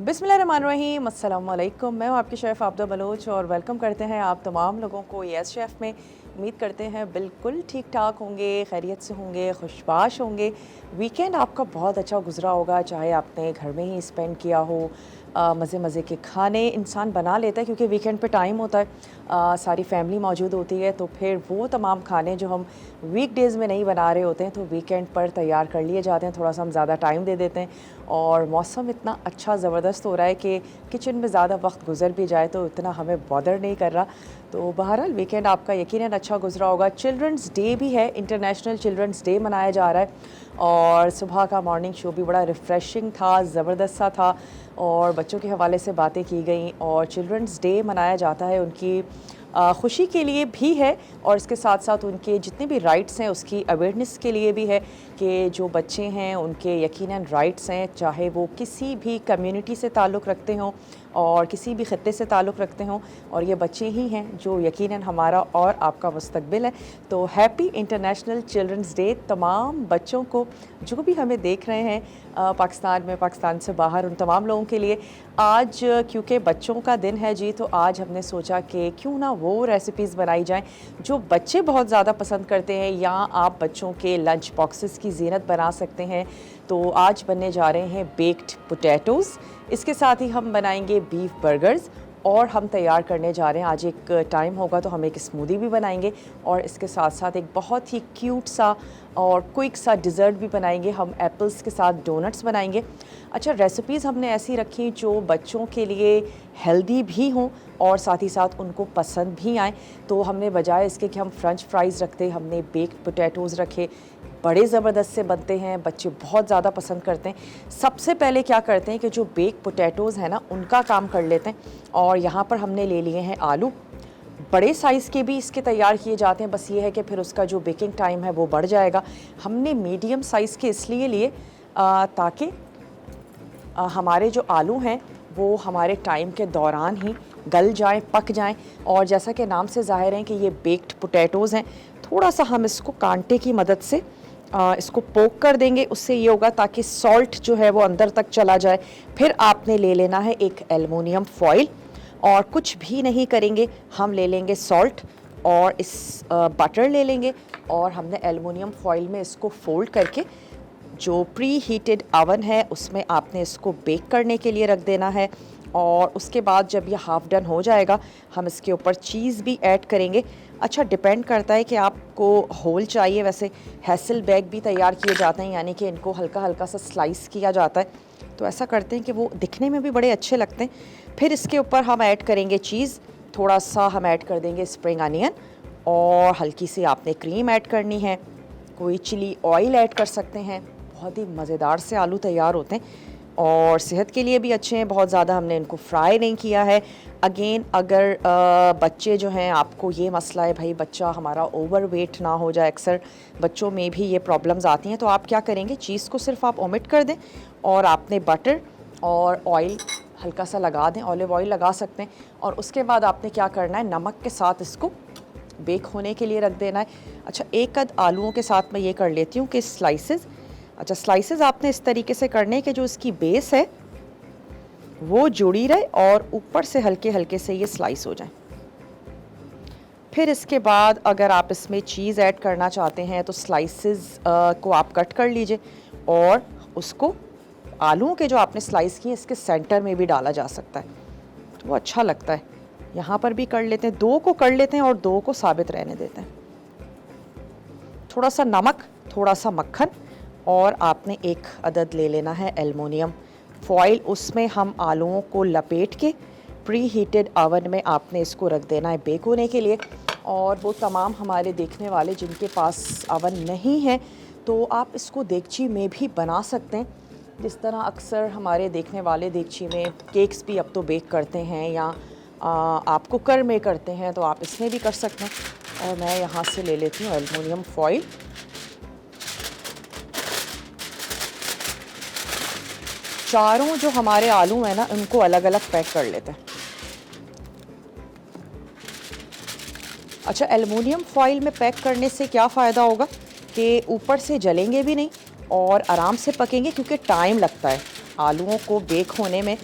बिस्मिल्लाहिर्रहमानिर्रहीम, अस्सलाम वालेकुम। मैं हूँ आपकी शेफ़ आबदा बलोच और वेलकम करते हैं आप तमाम लोगों को यस शेफ़ में। उम्मीद करते हैं बिल्कुल ठीक ठाक होंगे, खैरियत से होंगे, खुशबाश होंगे। वीकेंड आपका बहुत अच्छा गुजरा होगा, चाहे आपने घर में ही स्पेंड किया हो। मज़े मज़े के खाने इंसान बना लेता है क्योंकि वीकेंड पे टाइम होता है, सारी फैमिली मौजूद होती है, तो फिर वो तमाम खाने जो हम वीकडेज़ में नहीं बना रहे होते हैं तो वीकेंड पर तैयार कर लिए जाते हैं। थोड़ा सा हम ज़्यादा टाइम दे देते हैं और मौसम इतना अच्छा ज़बरदस्त हो रहा है कि किचन में ज़्यादा वक्त गुजर भी जाए तो इतना हमें बॉदर नहीं कर रहा। तो बहरहाल वीकेंड आपका यकीनन अच्छा गुजरा होगा। चिल्ड्रंस डे भी है, इंटरनेशनल चिल्ड्रंस डे मनाया जा रहा है और सुबह का मॉर्निंग शो भी बड़ा रिफ़्रेशिंग था, ज़बरदस्त सा था और बच्चों के हवाले से बातें की गई। और चिल्ड्रंस डे मनाया जाता है उनकी खुशी के लिए भी है और इसके साथ साथ उनके जितने भी राइट्स हैं उसकी अवेयरनेस के लिए भी है कि जो बच्चे हैं उनके यकीनन राइट्स हैं, चाहे वो किसी भी कम्युनिटी से ताल्लुक़ रखते हों और किसी भी ख़ित्ते से ताल्लुक़ रखते हों, और ये बच्चे ही हैं जो यकीनन हमारा और आपका मुस्तक़बिल है। तो हैप्पी इंटरनेशनल चिल्ड्रंस डे तमाम बच्चों को जो भी हमें देख रहे हैं पाकिस्तान में, पाकिस्तान से बाहर, उन तमाम लोगों के लिए। आज क्योंकि बच्चों का दिन है जी, तो आज हमने सोचा कि क्यों ना वो रेसिपीज़ बनाई जाएं जो बच्चे बहुत ज़्यादा पसंद करते हैं, या आप बच्चों के लंच बॉक्सेस की ज़ीनत बना सकते हैं। तो आज बनने जा रहे हैं बेक्ड पोटैटोज़, इसके साथ ही हम बनाएंगे बीफ बर्गर्स और हम तैयार करने जा रहे हैं, आज एक टाइम होगा तो हम एक स्मूदी भी बनाएंगे और इसके साथ साथ एक बहुत ही क्यूट सा और क्विक सा डिज़र्ट भी बनाएंगे। हम एप्पल्स के साथ डोनट्स बनाएंगे। अच्छा, रेसिपीज़ हमने ऐसी रखी जो बच्चों के लिए हेल्दी भी हों और साथ ही साथ उनको पसंद भी आएँ। तो हमने बजाय इसके कि हम फ्रेंच फ्राइज़ रखते, हमने बेक्ड पोटैटोज़ रखे। बड़े ज़बरदस्त से बनते हैं, बच्चे बहुत ज़्यादा पसंद करते हैं। सबसे पहले क्या करते हैं कि जो बेक पोटैटोज़ हैं ना, उनका काम कर लेते हैं। और यहाँ पर हमने ले लिए हैं आलू, बड़े साइज़ के भी इसके तैयार किए जाते हैं, बस ये है कि फिर उसका जो बेकिंग टाइम है वो बढ़ जाएगा। हमने मीडियम साइज़ के इसलिए लिए ताकि हमारे जो आलू हैं वो हमारे टाइम के दौरान ही गल जाएं, पक जाएं। और जैसा कि नाम से ज़ाहिर है कि ये बेक्ड पोटैटोज़ हैं, थोड़ा सा हम इसको कांटे की मदद से इसको पोक कर देंगे। उससे ये होगा ताकि सॉल्ट जो है वो अंदर तक चला जाए। फिर आपने ले लेना है एक एलुमिनियम फॉइल और कुछ भी नहीं करेंगे, हम ले लेंगे सॉल्ट और इस बटर ले लेंगे और हमने एलुमिनियम फॉइल में इसको फोल्ड करके जो प्री हीटेड अवन है उसमें आपने इसको बेक करने के लिए रख देना है। और उसके बाद जब ये हाफ़ डन हो जाएगा हम इसके ऊपर चीज़ भी ऐड करेंगे। अच्छा, डिपेंड करता है कि आपको होल चाहिए, वैसे हैसल बैग भी तैयार किए जाते हैं, यानी कि इनको हल्का हल्का सा स्लाइस किया जाता है, तो ऐसा करते हैं कि वो दिखने में भी बड़े अच्छे लगते हैं। फिर इसके ऊपर हम ऐड करेंगे चीज़, थोड़ा सा हम ऐड कर देंगे स्प्रिंग अनियन और हल्की सी आपने क्रीम ऐड करनी है, कोई चिली ऑयल ऐड कर सकते हैं। बहुत ही मज़ेदार से आलू तैयार होते हैं और सेहत के लिए भी अच्छे हैं। बहुत ज़्यादा हमने इनको फ्राई नहीं किया है। अगेन, अगर बच्चे जो हैं, आपको ये मसला है भाई बच्चा हमारा ओवर वेट ना हो जाए, अक्सर बच्चों में भी ये प्रॉब्लम्स आती हैं, तो आप क्या करेंगे, चीज़ को सिर्फ आप ओमिट कर दें और आपने बटर और ऑयल हल्का सा लगा दें, ऑलिव ऑयल लगा सकते हैं। और उसके बाद आपने क्या करना है, नमक के साथ इसको बेक होने के लिए रख देना है। अच्छा, एक अद आलूओं के साथ मैं ये कर लेती हूँ कि स्लाइसेस, अच्छा स्लाइसेस आपने इस तरीके से करने के जो इसकी बेस है वो जुड़ी रहे और ऊपर से हल्के हल्के से ये स्लाइस हो जाए। फिर इसके बाद अगर आप इसमें चीज़ ऐड करना चाहते हैं तो स्लाइसेस को आप कट कर लीजिए और उसको आलूओं के जो आपने स्लाइस किए इसके सेंटर में भी डाला जा सकता है, तो वो अच्छा लगता है। यहाँ पर भी कर लेते हैं, दो को कर लेते हैं और दो को साबित रहने देते हैं। थोड़ा सा नमक, थोड़ा सा मक्खन और आपने एक अदद ले लेना है एलुमिनियम फॉइल, उसमें हम आलूओं को लपेट के प्री हीटेड अवन में आपने इसको रख देना है बेक होने के लिए। और वो तमाम हमारे देखने वाले जिनके पास अवन नहीं है तो आप इसको देगची में भी बना सकते हैं, जिस तरह अक्सर हमारे देखने वाले देगची में केक्स भी अब तो बेक करते हैं, या आप कुकर में करते हैं तो आप इसमें भी कर सकते हैं। और मैं यहाँ से ले लेती हूँ एलुमिनियम फॉइल। चारों जो हमारे आलू हैं ना, उनको अलग अलग पैक कर लेते हैं। अच्छा, एलुमिनियम फॉइल में पैक करने से क्या फ़ायदा होगा कि ऊपर से जलेंगे भी नहीं और आराम से पकेंगे, क्योंकि टाइम लगता है आलूओं को बेक होने में।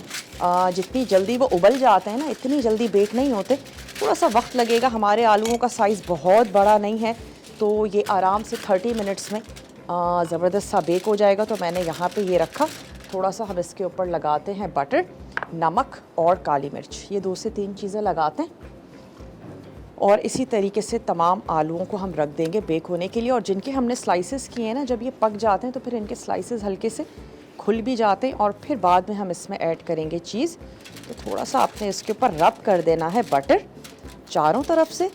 जितनी जल्दी वो उबल जाते हैं ना, इतनी जल्दी बेक नहीं होते, थोड़ा सा वक्त लगेगा। हमारे आलूओं का साइज़ बहुत बड़ा नहीं है, तो ये आराम से 30 मिनट्स में ज़बरदस्त सा बेक हो जाएगा। तो मैंने यहाँ पे ये रखा, थोड़ा सा हम इसके ऊपर लगाते हैं बटर, नमक और काली मिर्च, ये 2 से 3 चीज़ें लगाते हैं। और इसी तरीके से तमाम आलूओं को हम रख देंगे बेक होने के लिए। और जिनके हमने स्लाइसेस किए हैं ना, जब ये पक जाते हैं तो फिर इनके स्लाइसेस हल्के से खुल भी जाते हैं। और फिर बाद में हम इसमें ऐड करेंगे चीज़। तो थोड़ा सा आपने इसके ऊपर रब कर देना है बटर चारों तरफ से।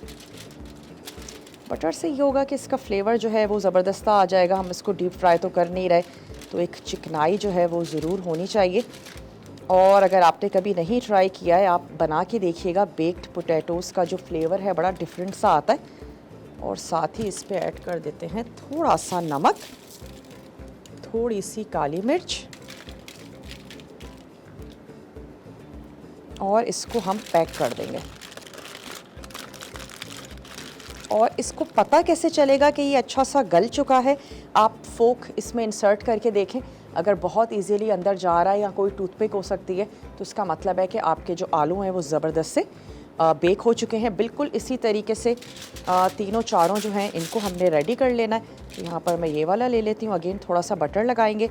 बटर से ये होगा कि इसका फ्लेवर जो है वो ज़बरदस्त आ जाएगा। हम इसको डीप फ्राई तो कर नहीं रहे, तो एक चिकनाई जो है वो ज़रूर होनी चाहिए। और अगर आपने कभी नहीं ट्राई किया है, आप बना के देखिएगा। बेक्ड पोटैटोज़ का जो फ्लेवर है बड़ा डिफरेंट सा आता है। और साथ ही इस पे ऐड कर देते हैं थोड़ा सा नमक, थोड़ी सी काली मिर्च, और इसको हम पैक कर देंगे। और इसको पता कैसे चलेगा कि ये अच्छा सा गल चुका है? आप फोक इसमें इंसर्ट करके देखें, अगर बहुत इजीली अंदर जा रहा है या कोई टूथपिक हो सकती है, तो इसका मतलब है कि आपके जो आलू हैं वो ज़बरदस्त से बेक हो चुके हैं। बिल्कुल इसी तरीके से तीनों चारों जो हैं इनको हमने रेडी कर लेना है। तो यहाँ पर मैं ये वाला ले लेती हूँ। अगेन थोड़ा सा बटर लगाएंगे।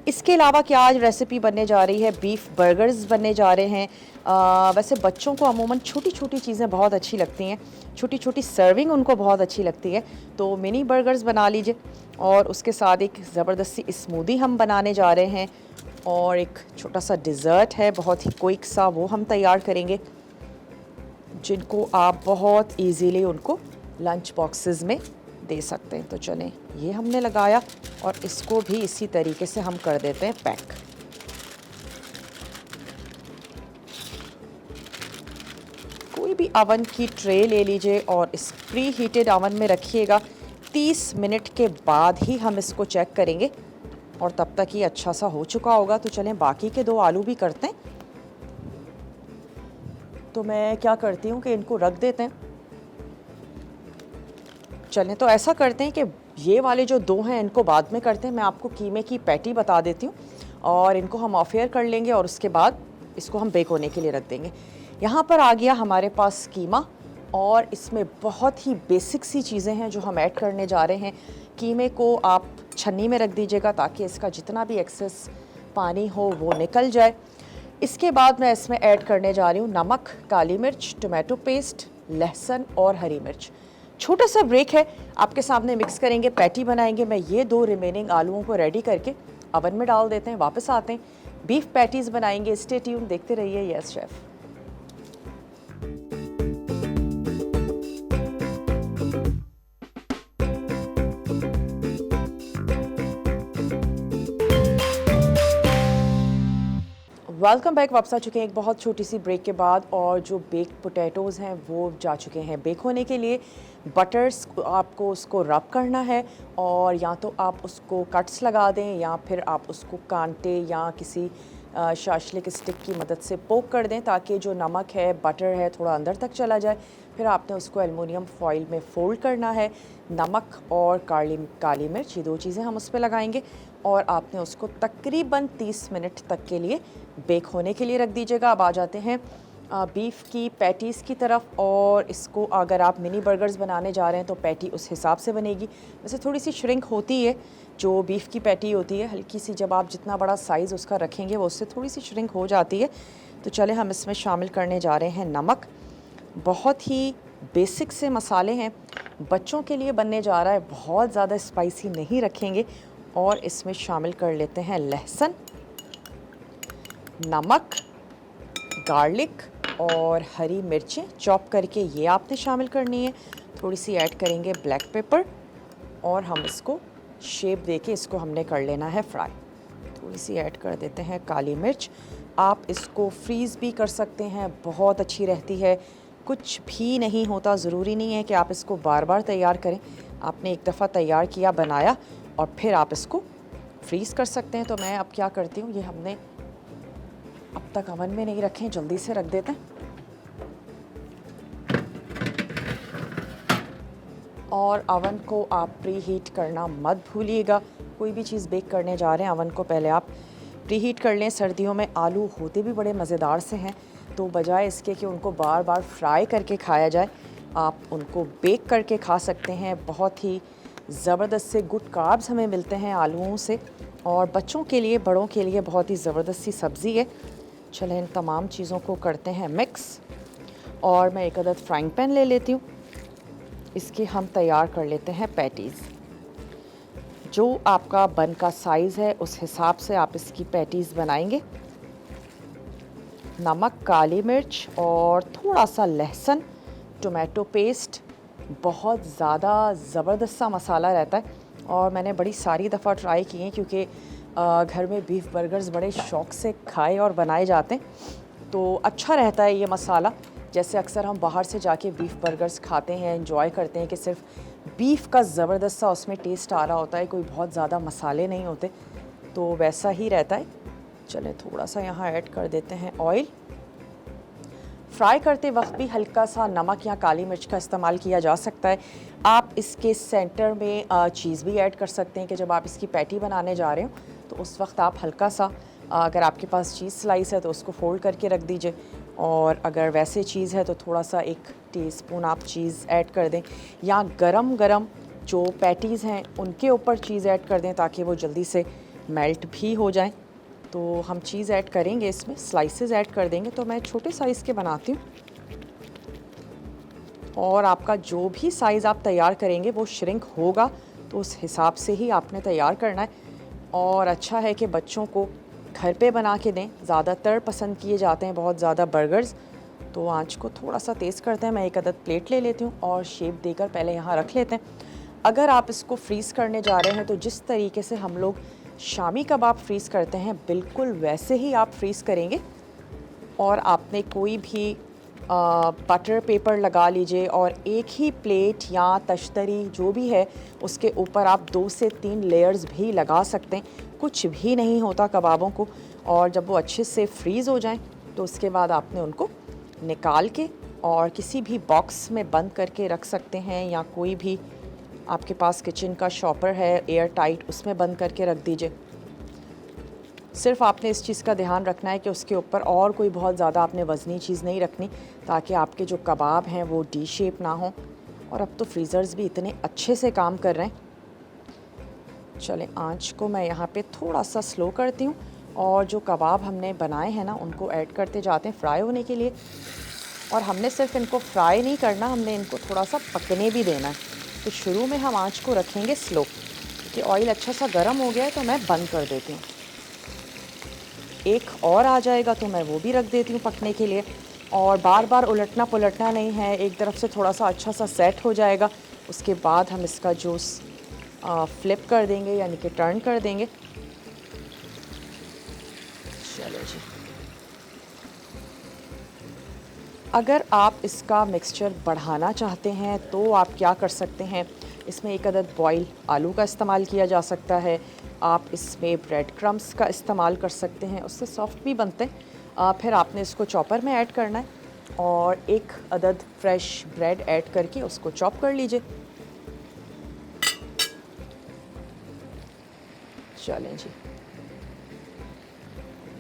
इसके अलावा क्या आज रेसिपी बनने जा रही है, बीफ बर्गर्स बनने जा रहे हैं। वैसे बच्चों को अमूमन छोटी छोटी चीज़ें बहुत अच्छी लगती हैं, छोटी छोटी सर्विंग उनको बहुत अच्छी लगती है। तो मिनी बर्गर्स बना लीजिए। और उसके साथ एक ज़बरदस्त सी स्मूदी हम बनाने जा रहे हैं। और एक छोटा सा डिज़र्ट है, बहुत ही क्विक सा, वो हम तैयार करेंगे, जिनको आप बहुत इजीली उनको लंच बॉक्सेस में दे सकते हैं। तो चलें, ये हमने लगाया और इसको भी इसी तरीके से हम कर देते हैं पैक। कोई भी अवन की ट्रे ले लीजिए और इस प्री हीटेड अवन में रखिएगा। 30 मिनट के बाद ही हम इसको चेक करेंगे और तब तक ये अच्छा सा हो चुका होगा। तो चलें बाकी के 2 आलू भी करते हैं। तो मैं क्या करती हूँ कि इनको रख देते हैं। चलें तो ऐसा करते हैं कि ये वाले जो 2 हैं इनको बाद में करते हैं। मैं आपको कीमे की पैटी बता देती हूँ और इनको हम ऑफ एयर कर लेंगे और उसके बाद इसको हम बेक होने के लिए रख देंगे। यहाँ पर आ गया हमारे पास कीमा और इसमें बहुत ही बेसिक सी चीज़ें हैं जो हम ऐड करने जा रहे हैं। कीमे को आप छन्नी में रख दीजिएगा ताकि इसका जितना भी एक्सेस पानी हो वो निकल जाए। इसके बाद मैं इसमें ऐड करने जा रही हूँ नमक, काली मिर्च, टोमेटो पेस्ट, लहसुन और हरी मिर्च। छोटा सा ब्रेक है, आपके सामने मिक्स करेंगे, पैटी बनाएंगे। मैं ये 2 रिमेनिंग आलूओं को रेडी करके अवन में डाल देते हैं, वापस आते हैं, बीफ पैटीज़ बनाएंगे। स्टे ट्यून, देखते रहिए यस शेफ। Welcome back. वापस आ चुके हैं एक बहुत छोटी सी ब्रेक के बाद। और जो बेक्ड पोटैटोज़ हैं वो जा चुके हैं बेक होने के लिए। बटर्स आपको उसको रब करना है और या तो आप उसको कट्स लगा दें या फिर आप उसको कांटे या किसी शाशलिक स्टिक की मदद से पोक कर दें ताकि जो नमक है, बटर है, थोड़ा अंदर तक चला जाए। फिर आपने उसको एलुमिनियम फॉइल में फ़ोल्ड करना है। नमक और काली मिर्च, ये 2 चीज़ें हम उस पर लगाएंगे और आपने उसको तकरीबन 30 मिनट तक के लिए बेक होने के लिए रख दीजिएगा। अब आ जाते हैं बीफ की पैटीज़ की तरफ। और इसको अगर आप मिनी बर्गर्स बनाने जा रहे हैं तो पैटी उस हिसाब से बनेगी। वैसे थोड़ी सी श्रिंक होती है जो बीफ की पैटी होती है, हल्की सी, जब आप जितना बड़ा साइज़ उसका रखेंगे वो उससे थोड़ी सी श्रिंक हो जाती है। तो चले हम इसमें शामिल करने जा रहे हैं नमक। बहुत ही बेसिक से मसाले हैं, बच्चों के लिए बनने जा रहा है, बहुत ज़्यादा स्पाइसी नहीं रखेंगे। और इसमें शामिल कर लेते हैं लहसुन, नमक, गार्लिक और हरी मिर्चें चॉप करके ये आपने शामिल करनी है। थोड़ी सी ऐड करेंगे ब्लैक पेपर और हम इसको शेप देके इसको हमने कर लेना है फ्राई। थोड़ी सी ऐड कर देते हैं काली मिर्च। आप इसको फ्रीज़ भी कर सकते हैं, बहुत अच्छी रहती है, कुछ भी नहीं होता। ज़रूरी नहीं है कि आप इसको बार बार तैयार करें। आपने एक दफ़ा तैयार किया, बनाया और फिर आप इसको फ्रीज़ कर सकते हैं। तो मैं अब क्या करती हूँ, ये हमने अब तक अवन में नहीं रखें, जल्दी से रख देते हैं। और अवन को आप प्री हीट करना मत भूलिएगा। कोई भी चीज़ बेक करने जा रहे हैं, अवन को पहले आप प्रीहीट कर लें। सर्दियों में आलू होते भी बड़े मज़ेदार से हैं, तो बजाय इसके कि उनको बार बार फ्राई करके खाया जाए, आप उनको बेक करके खा सकते हैं। बहुत ही ज़बरदस्त से गुड कार्ब्स हमें मिलते हैं आलूओं से, और बच्चों के लिए बड़ों के लिए बहुत ही ज़बरदस्त सी सब्ज़ी है। चलें इन तमाम चीज़ों को करते हैं मिक्स, और मैं एक अदद फ्राइंग पैन ले लेती हूँ। इसके हम तैयार कर लेते हैं पैटीज़। जो आपका बन का साइज़ है उस हिसाब से आप इसकी पैटीज़ बनाएंगे। नमक, काली मिर्च और थोड़ा सा लहसुन, टोमेटो पेस्ट, बहुत ज़्यादा ज़बरदस्त सा मसाला रहता है, और मैंने बड़ी सारी दफ़ा ट्राई किए हैं क्योंकि घर में बीफ बर्गर्स बड़े शौक़ से खाए और बनाए जाते हैं, तो अच्छा रहता है ये मसाला। जैसे अक्सर हम बाहर से जाके बीफ बर्गर्स खाते हैं, एंजॉय करते हैं कि सिर्फ बीफ का ज़बरदस्त सा उसमें टेस्ट आ रहा होता है, कोई बहुत ज़्यादा मसाले नहीं होते, तो वैसा ही रहता है। चलें थोड़ा सा यहाँ ऐड कर देते हैं ऑयल। फ्राई करते वक्त भी हल्का सा नमक या काली मिर्च का इस्तेमाल किया जा सकता है। आप इसके सेंटर में चीज़ भी ऐड कर सकते हैं कि जब आप इसकी पैटी बनाने जा रहे हो तो उस वक्त आप हल्का सा, अगर आपके पास चीज़ स्लाइस है तो उसको फोल्ड करके रख दीजिए, और अगर वैसे चीज़ है तो थोड़ा सा 1 टीस्पून आप चीज़ ऐड कर दें, या गरम गरम जो पैटीज़ हैं उनके ऊपर चीज़ ऐड कर दें ताकि वो जल्दी से मेल्ट भी हो जाएं। तो हम चीज़ ऐड करेंगे, इसमें स्लाइसेस ऐड कर देंगे, तो मैं छोटे साइज़ के बनाती हूँ, और आपका जो भी साइज़ आप तैयार करेंगे वो श्रिंक होगा, तो उस हिसाब से ही आपने तैयार करना है। और अच्छा है कि बच्चों को घर पे बना के दें, ज़्यादातर पसंद किए जाते हैं बहुत ज़्यादा बर्गर्स। तो आंच को थोड़ा सा तेज़ करते हैं। मैं एक अदद प्लेट ले लेती हूँ और शेप देकर पहले यहाँ रख लेते हैं। अगर आप इसको फ्रीज़ करने जा रहे हैं तो जिस तरीके से हम लोग शामी कबाब फ्रीज़ करते हैं बिल्कुल वैसे ही आप फ्रीज़ करेंगे, और आपने कोई भी बटर पेपर लगा लीजिए और एक ही प्लेट या तश्तरी जो भी है उसके ऊपर आप 2 से 3 लेयर्स भी लगा सकते हैं, कुछ भी नहीं होता कबाबों को। और जब वो अच्छे से फ्रीज़ हो जाएं तो उसके बाद आपने उनको निकाल के और किसी भी बॉक्स में बंद करके रख सकते हैं, या कोई भी आपके पास किचन का शॉपर है एयर टाइट, उसमें बंद करके रख दीजिए। सिर्फ आपने इस चीज़ का ध्यान रखना है कि उसके ऊपर और कोई बहुत ज़्यादा आपने वज़नी चीज़ नहीं रखनी, ताकि आपके जो कबाब हैं वो डी शेप ना हो। और अब तो फ्रीज़र्स भी इतने अच्छे से काम कर रहे हैं। चलें आंच को मैं यहाँ पे थोड़ा सा स्लो करती हूँ, और जो कबाब हमने बनाए हैं ना उनको ऐड करते जाते हैं फ्राई होने के लिए। और हमने सिर्फ इनको फ्राई नहीं करना, हमने इनको थोड़ा सा पकने भी देना है। तो शुरू में हम आँच को रखेंगे स्लो, क्योंकि ऑयल अच्छा सा गर्म हो गया है, तो मैं बंद कर देती हूँ। एक और आ जाएगा तो मैं वो भी रख देती हूँ पकने के लिए, और बार बार उलटना पुलटना नहीं है। एक तरफ से थोड़ा सा अच्छा सा सेट हो जाएगा, उसके बाद हम इसका जूस फ्लिप कर देंगे, यानी कि टर्न कर देंगे। चलो जी, अगर आप इसका मिक्सचर बढ़ाना चाहते हैं तो आप क्या कर सकते हैं, इसमें एक अदद बॉयल आलू का इस्तेमाल किया जा सकता है। आप इसमें ब्रेड क्रम्स का इस्तेमाल कर सकते हैं, उससे सॉफ्ट भी बनते हैं। फिर आपने इसको चॉपर में ऐड करना है, और एक अदद फ्रेश ब्रेड ऐड करके उसको चॉप कर लीजिए। चलें जी,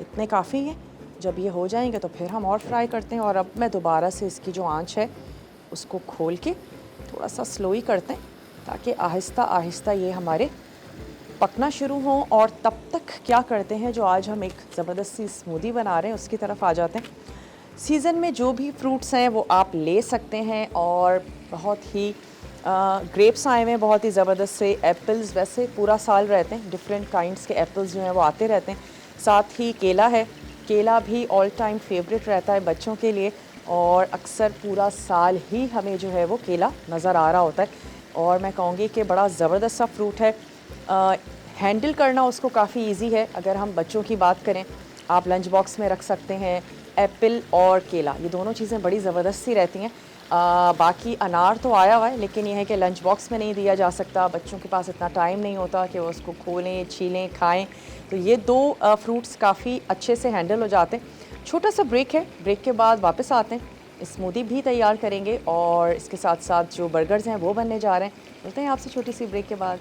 इतने काफ़ी हैं। जब ये हो जाएंगे तो फिर हम और फ्राई करते हैं। और अब मैं दोबारा से इसकी जो आंच है उसको खोल के थोड़ा सा स्लो ही करते हैं, ताकि आहिस्ता आहिस्ता ये हमारे पकना शुरू हों। और तब तक क्या करते हैं, जो आज हम एक ज़बरदस्त सी स्मूदी बना रहे हैं उसकी तरफ आ जाते हैं। सीज़न में जो भी फ्रूट्स हैं वो आप ले सकते हैं, और बहुत ही ग्रेप्स आए हुए हैं बहुत ही ज़बरदस्त से। एप्पल्स वैसे पूरा साल रहते हैं, डिफरेंट काइंड्स के एप्पल्स जो हैं वो आते रहते हैं। साथ ही केला है, केला भी ऑल टाइम फेवरेट रहता है बच्चों के लिए, और अक्सर पूरा साल ही हमें जो है वो केला नज़र आ रहा होता है। और मैं कहूँगी कि बड़ा ज़बरदस्त सा फ्रूट है, हैंडल करना उसको काफ़ी इजी है। अगर हम बच्चों की बात करें, आप लंच बॉक्स में रख सकते हैं। एप्पल और केला, ये दोनों चीज़ें बड़ी ज़बरदस्त सी रहती हैं। बाकी अनार तो आया हुआ है, लेकिन यह है कि लंच बॉक्स में नहीं दिया जा सकता, बच्चों के पास इतना टाइम नहीं होता कि वो उसको खोलें, छीलें, खाएं। तो ये दो फ्रूट्स काफ़ी अच्छे से हैंडल हो जाते हैं। छोटा सा ब्रेक है, ब्रेक के बाद वापस आते हैं, स्मूदी भी तैयार करेंगे, और इसके साथ साथ जो बर्गर्स हैं वो बनने जा रहे हैं। मिलते हैं आपसे छोटी सी ब्रेक के बाद।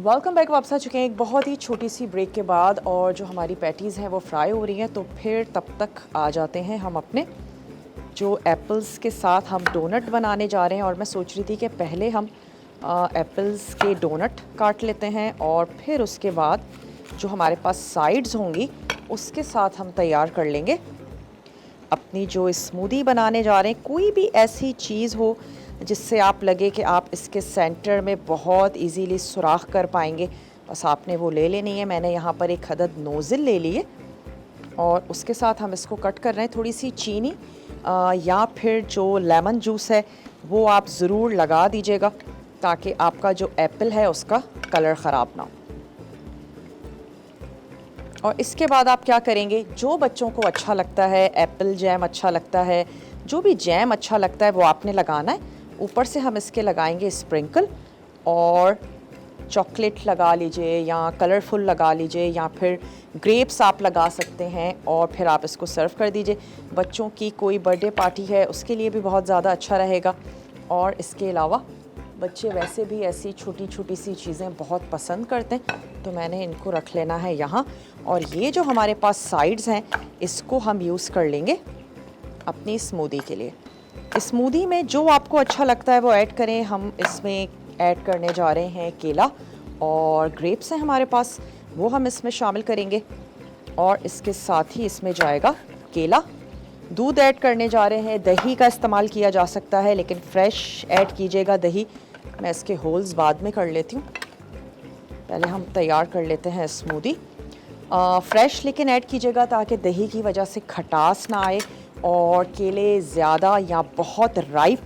Welcome back. वापस आ चुके हैं एक बहुत ही छोटी सी ब्रेक के बाद, और जो हमारी पैटीज़ हैं वो फ्राई हो रही हैं। तो फिर तब तक आ जाते हैं हम अपने जो एप्पल्स के साथ हम डोनट बनाने जा रहे हैं। और मैं सोच रही थी कि पहले हम एप्पल्स के डोनट काट लेते हैं और फिर उसके बाद जो हमारे पास साइड्स होंगी उसके साथ हम तैयार कर लेंगे अपनी जो स्मूदी बनाने जा रहे हैं। कोई भी ऐसी चीज़ हो जिससे आप लगे कि आप इसके सेंटर में बहुत इजीली सुराख कर पाएंगे, बस आपने वो ले लेनी है। मैंने यहाँ पर एक अदद नोज़ल ले लिए और उसके साथ हम इसको कट कर रहे हैं। थोड़ी सी चीनी या फिर जो लेमन जूस है वो आप ज़रूर लगा दीजिएगा ताकि आपका जो एप्पल है उसका कलर ख़राब ना हो। और इसके बाद आप क्या करेंगे, जो बच्चों को अच्छा लगता है, एप्पल जैम अच्छा लगता है, जो भी जैम अच्छा लगता है वो आपने लगाना है। ऊपर से हम इसके लगाएंगे स्प्रिंकल, और चॉकलेट लगा लीजिए या कलरफुल लगा लीजिए या फिर ग्रेप्स आप लगा सकते हैं, और फिर आप इसको सर्व कर दीजिए। बच्चों की कोई बर्थडे पार्टी है उसके लिए भी बहुत ज़्यादा अच्छा रहेगा। और इसके अलावा बच्चे वैसे भी ऐसी छोटी छोटी सी चीज़ें बहुत पसंद करते हैं, तो मैंने इनको रख लेना है यहाँ। और ये जो हमारे पास साइड्स हैं इसको हम यूज़ कर लेंगे अपनी स्मूदी के लिए। स्मूदी में जो आपको अच्छा लगता है वो ऐड करें। हम इसमें ऐड करने जा रहे हैं केला, और ग्रेप्स हैं हमारे पास, वो हम इसमें शामिल करेंगे। और इसके साथ ही इसमें जाएगा केला। दूध ऐड करने जा रहे हैं। दही का इस्तेमाल किया जा सकता है लेकिन फ़्रेश ऐड कीजिएगा दही। मैं इसके होल्स बाद में कर लेती हूँ, पहले हम तैयार कर लेते हैं स्मूदी। फ्रेश लेकिन ऐड कीजिएगा ताकि दही की वजह से खटास ना आए, और केले ज़्यादा या बहुत राइप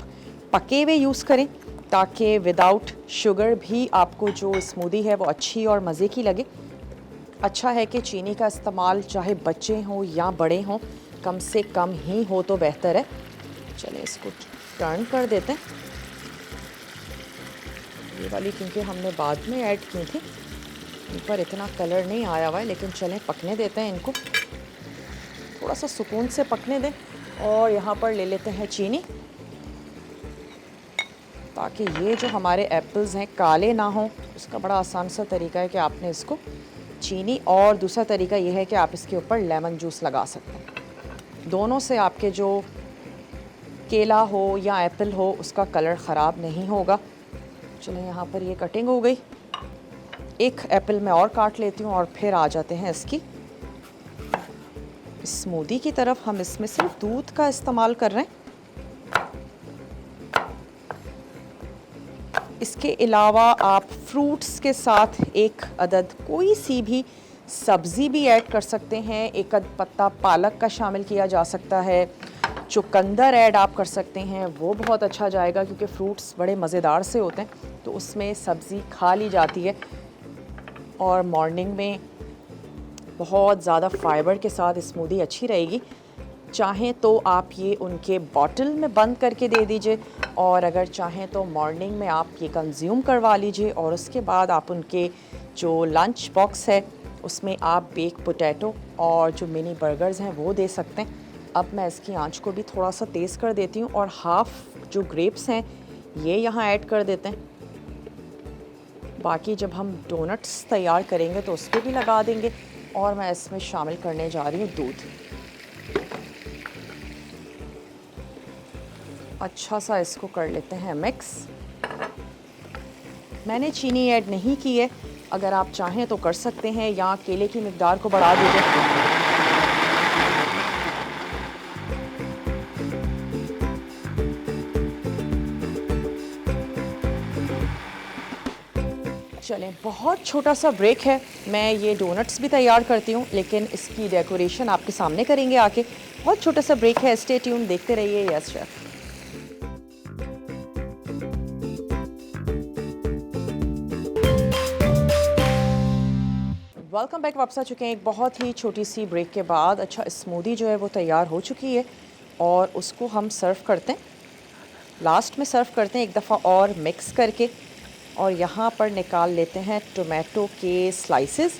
पके हुए यूज़ करें ताकि विदाउट शुगर भी आपको जो स्मूदी है वो अच्छी और मज़े की लगे। अच्छा है कि चीनी का इस्तेमाल चाहे बच्चे हों या बड़े हों कम से कम ही हो तो बेहतर है। चलिए इसको टर्न कर देते हैं। ये वाली क्योंकि हमने बाद में ऐड की थी, इन पर इतना कलर नहीं आया हुआ है, लेकिन चलें पकने देते हैं इनको, थोड़ा सा सुकून से पकने दें। और यहाँ पर ले लेते हैं चीनी ताकि ये जो हमारे एप्पल्स हैं काले ना हों। उसका बड़ा आसान सा तरीका है कि आपने इसको चीनी, और दूसरा तरीका ये है कि आप इसके ऊपर लेमन जूस लगा सकते हैं। दोनों से आपके जो केला हो या एप्पल हो उसका कलर ख़राब नहीं होगा। चलिए यहाँ पर ये कटिंग हो गई। एक एप्पल मैं और काट लेती हूँ और फिर आ जाते हैं इसकी स्मूदी की तरफ। हम इसमें सिर्फ दूध का इस्तेमाल कर रहे हैं। इसके अलावा आप फ्रूट्स के साथ एक अदद कोई सी भी सब्ज़ी भी ऐड कर सकते हैं। एक अद पत्ता पालक का शामिल किया जा सकता है। चुकंदर ऐड आप कर सकते हैं, वो बहुत अच्छा जाएगा क्योंकि फ्रूट्स बड़े मज़ेदार से होते हैं तो उसमें सब्ज़ी खा ली जाती है। और मॉर्निंग में बहुत ज़्यादा फाइबर के साथ स्मूदी अच्छी रहेगी। चाहें तो आप ये उनके बॉटल में बंद करके दे दीजिए, और अगर चाहें तो मॉर्निंग में आप ये कंज्यूम करवा लीजिए, और उसके बाद आप उनके जो लंच बॉक्स है उसमें आप बेक पोटैटो और जो मिनी बर्गर्स हैं वो दे सकते हैं। अब मैं इसकी आंच को भी थोड़ा सा तेज़ कर देती हूँ, और हाफ़ जो ग्रेप्स हैं ये यहाँ ऐड कर देते हैं। बाकी जब हम डोनट्स तैयार करेंगे तो उस पर भी लगा देंगे। और मैं इसमें शामिल करने जा रही हूँ दूध। अच्छा सा इसको कर लेते हैं मिक्स। मैंने चीनी ऐड नहीं की है, अगर आप चाहें तो कर सकते हैं, या केले की मिकदार को बढ़ा दीजिए। चलें, बहुत छोटा सा ब्रेक है। मैं ये डोनट्स भी तैयार करती हूँ लेकिन इसकी डेकोरेशन आपके सामने करेंगे आके। बहुत छोटा सा ब्रेक है, स्टे ट्यून, देखते रहिए यस शेफ। Welcome back. वापस आ चुके हैं एक बहुत ही छोटी सी ब्रेक के बाद। अच्छा, स्मूदी जो है वो तैयार हो चुकी है और उसको हम सर्व करते हैं। लास्ट में सर्व करते हैं एक दफ़ा और मिक्स करके, और यहाँ पर निकाल लेते हैं टोमेटो के स्लाइसेस।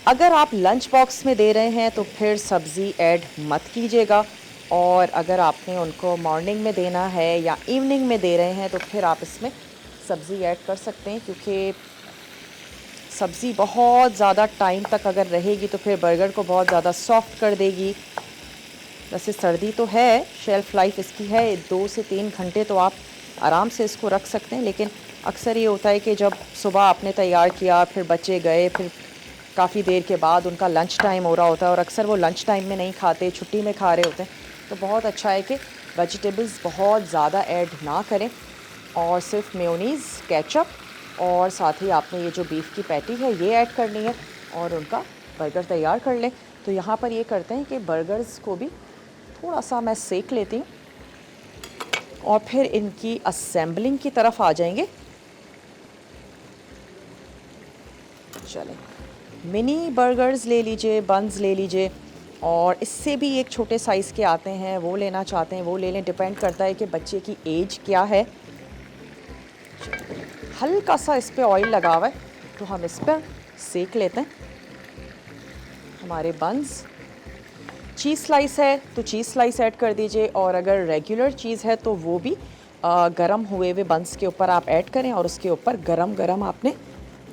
अगर आप लंच बॉक्स में दे रहे हैं तो फिर सब्ज़ी ऐड मत कीजिएगा, और अगर आपने उनको मॉर्निंग में देना है या इवनिंग में दे रहे हैं तो फिर आप इसमें सब्ज़ी ऐड कर सकते हैं, क्योंकि सब्ज़ी बहुत ज़्यादा टाइम तक अगर रहेगी तो फिर बर्गर को बहुत ज़्यादा सॉफ्ट कर देगी। वैसे सर्दी तो है, शेल्फ़ लाइफ इसकी है 2 से 3 घंटे, तो आप आराम से इसको रख सकते हैं। लेकिन अक्सर ये होता है कि जब सुबह आपने तैयार किया, फिर बच्चे गए, फिर काफ़ी देर के बाद उनका लंच टाइम हो रहा होता है और अक्सर वो लंच टाइम में नहीं खाते, छुट्टी में खा रहे होते हैं। तो बहुत अच्छा है कि वेजिटेबल्स बहुत ज़्यादा ऐड ना करें और सिर्फ मेयोनीज़, केचप और साथ ही आपने ये जो बीफ की पैटी है ये ऐड करनी है और उनका बर्गर तैयार कर लें। तो यहाँ पर ये करते हैं कि बर्गर्स को भी थोड़ा सा मैं सेक लेती हूँ और फिर इनकी असेंबलिंग की तरफ आ जाएंगे। चलें, मिनी बर्गर्स ले लीजिए, बन्स ले लीजिए, और इससे भी एक छोटे साइज़ के आते हैं, वो लेना चाहते हैं वो ले लें। डिपेंड करता है कि बच्चे की एज क्या है। हल्का सा इस पे ऑयल लगा हुआ है तो हम इस पर सेक लेते हैं हमारे बन्स। चीज़ स्लाइस है तो चीज़ स्लाइस ऐड कर दीजिए, और अगर रेगुलर चीज़ है तो वो भी गरम हुए हुए बन्स के ऊपर आप ऐड करें और उसके ऊपर गरम गरम आपने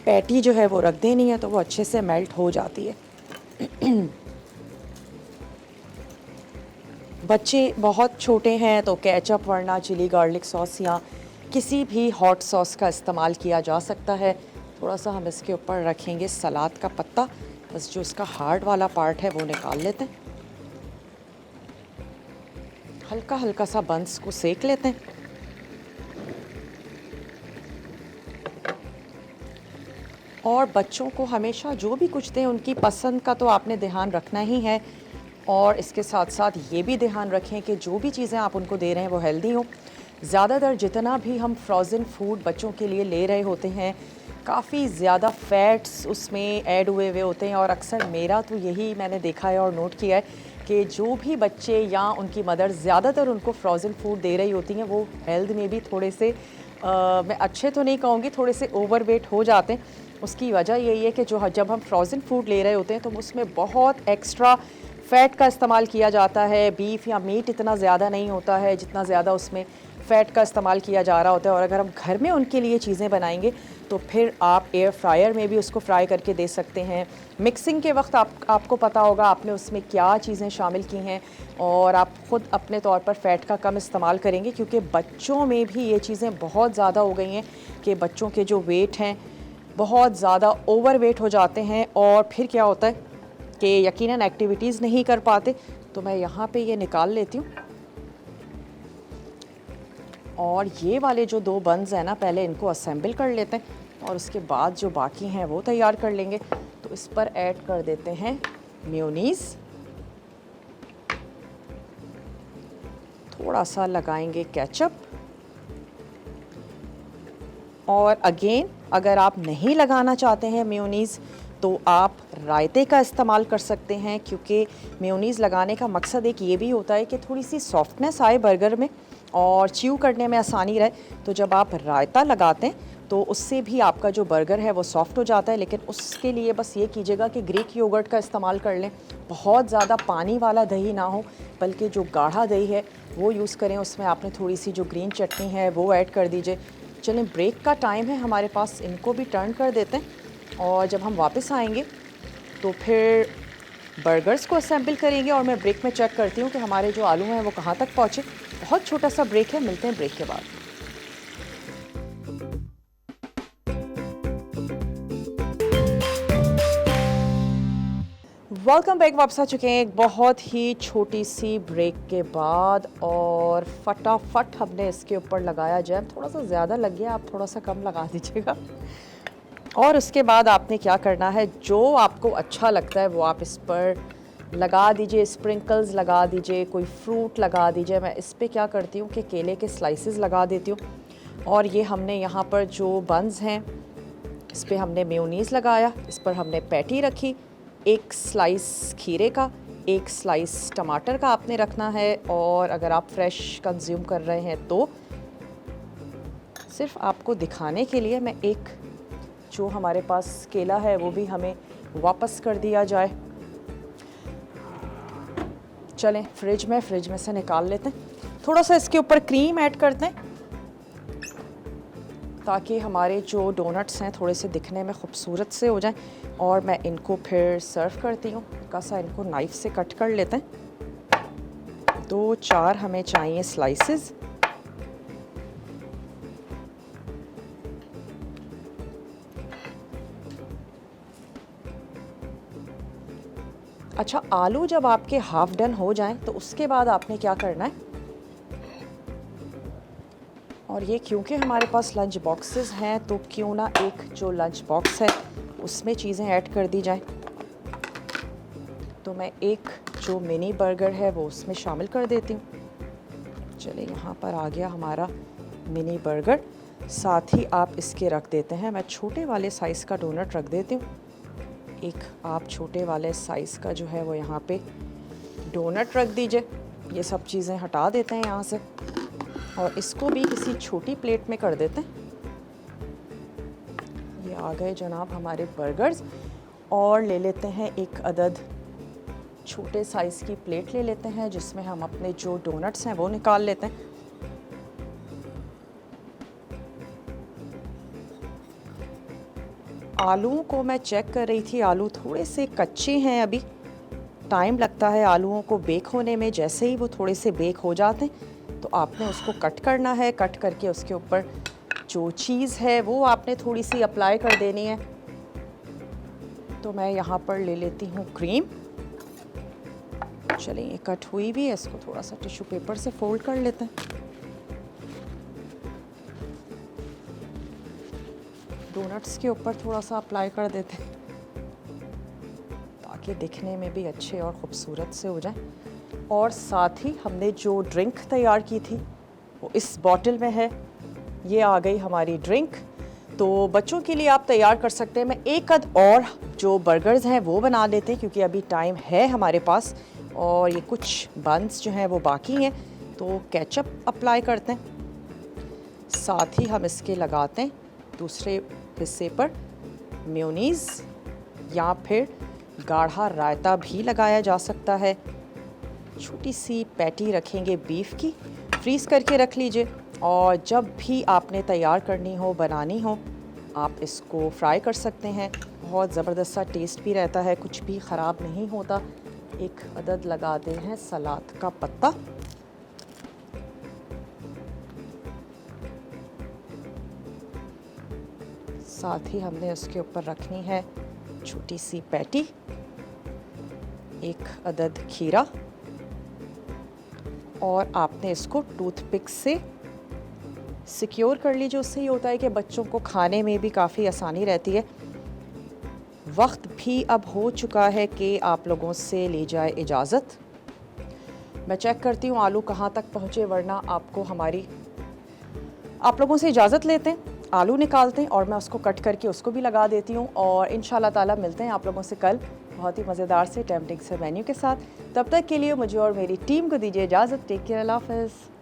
पैटी जो है वो रख देनी है, तो वो अच्छे से मेल्ट हो जाती है। बच्चे बहुत छोटे हैं तो केचप वरना चिली गार्लिक सॉस या किसी भी हॉट सॉस का इस्तेमाल किया जा सकता है। थोड़ा सा हम इसके ऊपर रखेंगे सलाद का पत्ता, बस जो इसका हार्ड वाला पार्ट है वो निकाल लेते हैं। हल्का हल्का सा बंस को सेक लेते हैं। और बच्चों को हमेशा जो भी कुछ दें उनकी पसंद का तो आपने ध्यान रखना ही है, और इसके साथ साथ ये भी ध्यान रखें कि जो भी चीज़ें आप उनको दे रहे हैं वो हेल्दी हों। ज़्यादातर जितना भी हम फ्रोज़न फूड बच्चों के लिए ले रहे होते हैं, काफ़ी ज़्यादा फ़ैट्स उसमें ऐड हुए हुए होते हैं, और अक्सर मेरा तो यही मैंने देखा है और नोट किया है कि जो भी बच्चे या उनकी मदर ज़्यादातर उनको फ्रोज़न फूड दे रही होती हैं वो हेल्थ में भी थोड़े से मैं अच्छे तो नहीं कहूँगी, थोड़े से ओवरवेट हो जाते हैं। उसकी वजह यही है कि जब हम फ्रोज़न फूड ले रहे होते हैं तो उसमें बहुत एक्स्ट्रा फ़ैट का इस्तेमाल किया जाता है। बीफ या मीट इतना ज़्यादा नहीं होता है जितना ज़्यादा उसमें फ़ैट का इस्तेमाल किया जा रहा होता है। और अगर हम घर में उनके लिए चीज़ें बनाएंगे तो फिर आप एयर फ्रायर में भी उसको फ्राई करके दे सकते हैं। मिक्सिंग के वक्त आपको पता होगा आपने उसमें क्या चीज़ें शामिल की हैं, और आप ख़ुद अपने तौर पर फ़ैट का कम इस्तेमाल करेंगे, क्योंकि बच्चों में भी ये चीज़ें बहुत ज़्यादा हो गई हैं कि बच्चों के जो वेट हैं बहुत ज़्यादा ओवर वेट हो जाते हैं, और फिर क्या होता है कि यकीनन एक्टिविटीज़ नहीं कर पाते। तो मैं यहाँ पे ये निकाल लेती हूँ, और ये वाले जो 2 बन्स हैं ना, पहले इनको असेंबल कर लेते हैं और उसके बाद जो बाकी हैं वो तैयार कर लेंगे। तो इस पर ऐड कर देते हैं मेयोनीज़, थोड़ा सा लगाएंगे केचप, और अगेन अगर आप नहीं लगाना चाहते हैं मेयोनीज़ तो आप रायते का इस्तेमाल कर सकते हैं, क्योंकि मेयोनीज़ लगाने का मकसद एक ये भी होता है कि थोड़ी सी सॉफ्टनेस आए बर्गर में और च्यू करने में आसानी रहे। तो जब आप रायता लगाते हैं तो उससे भी आपका जो बर्गर है वो सॉफ्ट हो जाता है। लेकिन उसके लिए बस ये कीजिएगा कि ग्रीक योगर्ट का इस्तेमाल कर लें। बहुत ज़्यादा पानी वाला दही ना हो, बल्कि जो गाढ़ा दही है वो यूज़ करें। उसमें आपने थोड़ी सी जो ग्रीन चटनी है वो ऐड कर दीजिए। चलें, ब्रेक का टाइम है हमारे पास, इनको भी टर्न कर देते हैं, और जब हम वापस आएंगे तो फिर बर्गर्स को असेंबल करेंगे। और मैं ब्रेक में चेक करती हूँ कि हमारे जो आलू हैं वो कहाँ तक पहुँचे। बहुत छोटा सा ब्रेक है, मिलते हैं ब्रेक के बाद। वेलकम बैक, वापस आ चुके हैं एक बहुत ही छोटी सी ब्रेक के बाद, और फटाफट हमने इसके ऊपर लगाया जैम। थोड़ा सा ज़्यादा लग गया, आप थोड़ा सा कम लगा दीजिएगा। और उसके बाद आपने क्या करना है, जो आपको अच्छा लगता है वो आप इस पर लगा दीजिए। स्प्रिंकल्स लगा दीजिए, कोई फ्रूट लगा दीजिए। मैं इस पर क्या करती हूँ कि केले के स्लाइसेस लगा देती हूँ। और ये हमने यहाँ पर जो बन्स हैं इस पर हमने मेयोनीज़ लगाया, इस पर हमने पैटी रखी, एक स्लाइस खीरे का, एक स्लाइस टमाटर का आपने रखना है। और अगर आप फ्रेश कंज्यूम कर रहे हैं तो सिर्फ आपको दिखाने के लिए मैं एक जो हमारे पास केला है वो भी हमें वापस कर दिया जाए। चलें, फ्रिज में से निकाल लेते हैं। थोड़ा सा इसके ऊपर क्रीम ऐड करते हैं ताकि हमारे जो डोनट्स हैं थोड़े से दिखने में खूबसूरत से हो जाएं। और मैं इनको फिर सर्व करती हूँ। हल्का सा इनको नाइफ़ से कट कर लेते हैं। 2-4 हमें चाहिए स्लाइसेस। अच्छा, आलू जब आपके हाफ डन हो जाएं तो उसके बाद आपने क्या करना है, और ये क्योंकि हमारे पास लंच बॉक्सेस हैं तो क्यों ना एक जो लंच बॉक्स है उसमें चीज़ें ऐड कर दी जाएं। तो मैं एक जो मिनी बर्गर है वो उसमें शामिल कर देती हूँ। चलिए, यहाँ पर आ गया हमारा मिनी बर्गर। साथ ही आप इसके रख देते हैं, मैं छोटे वाले साइज़ का डोनट रख देती हूँ। एक आप छोटे वाले साइज़ का जो है वो यहाँ पे डोनट रख दीजिए। ये सब चीज़ें हटा देते हैं यहाँ से और इसको भी किसी छोटी प्लेट में कर देते हैं। ये आ गए जनाब हमारे बर्गर्स। और ले लेते हैं एक अदद छोटे साइज़ की प्लेट ले लेते हैं जिसमें हम अपने जो डोनट्स हैं वो निकाल लेते हैं। आलूओं को मैं चेक कर रही थी, आलू थोड़े से कच्चे हैं, अभी टाइम लगता है आलूओं को बेक होने में। जैसे ही वो थोड़े से बेक हो जाते हैं तो आपने उसको कट करना है। कट करके उसके ऊपर जो चीज़ है वो आपने थोड़ी सी अप्लाई कर देनी है। तो मैं यहाँ पर ले लेती हूँ क्रीम। चलिए, ये कट हुई भी है, इसको थोड़ा सा टिश्यू पेपर से फोल्ड कर लेते हैं। डोनट्स के ऊपर थोड़ा सा अप्लाई कर देते हैं ताकि दिखने में भी अच्छे और ख़ूबसूरत से हो जाए। और साथ ही हमने जो ड्रिंक तैयार की थी वो इस बॉटल में है। ये आ गई हमारी ड्रिंक। तो बच्चों के लिए आप तैयार कर सकते हैं। मैं एक अद और जो बर्गर्स हैं वो बना लेते हैं क्योंकि अभी टाइम है हमारे पास और ये कुछ बन्स जो हैं वो बाकी हैं। तो केचप अप्लाई करते हैं, साथ ही हम इसके लगाते हैं दूसरे हिस्से पर मेयोनीज़ या फिर गाढ़ा रायता भी लगाया जा सकता है। छोटी सी पैटी रखेंगे बीफ की, फ्रीज़ करके रख लीजिए और जब भी आपने तैयार करनी हो, बनानी हो, आप इसको फ्राई कर सकते हैं। बहुत ज़बरदस्त सा टेस्ट भी रहता है, कुछ भी ख़राब नहीं होता। एक अदद लगाते हैं सलाद का पत्ता। साथ ही हमने उसके ऊपर रखनी है छोटी सी पैटी, एक अदद खीरा और आपने इसको टूथपिक से सिक्योर कर लीजिए। उससे ये होता है कि बच्चों को खाने में भी काफ़ी आसानी रहती है। वक्त भी अब हो चुका है कि आप लोगों से ली जाए इजाज़त। मैं चेक करती हूँ आलू कहाँ तक पहुँचे, वरना आप लोगों से इजाज़त लेते हैं, आलू निकालते हैं और मैं उसको कट करके उसको भी लगा देती हूँ। और इंशाल्लाह ताला मिलते हैं आप लोगों से कल बहुत ही मज़ेदार से टेम्पटिंग से मेन्यू के साथ। तब तक के लिए मुझे और मेरी टीम को दीजिए इजाज़त। टेक केयर, अल्लाह हाफ़िज़।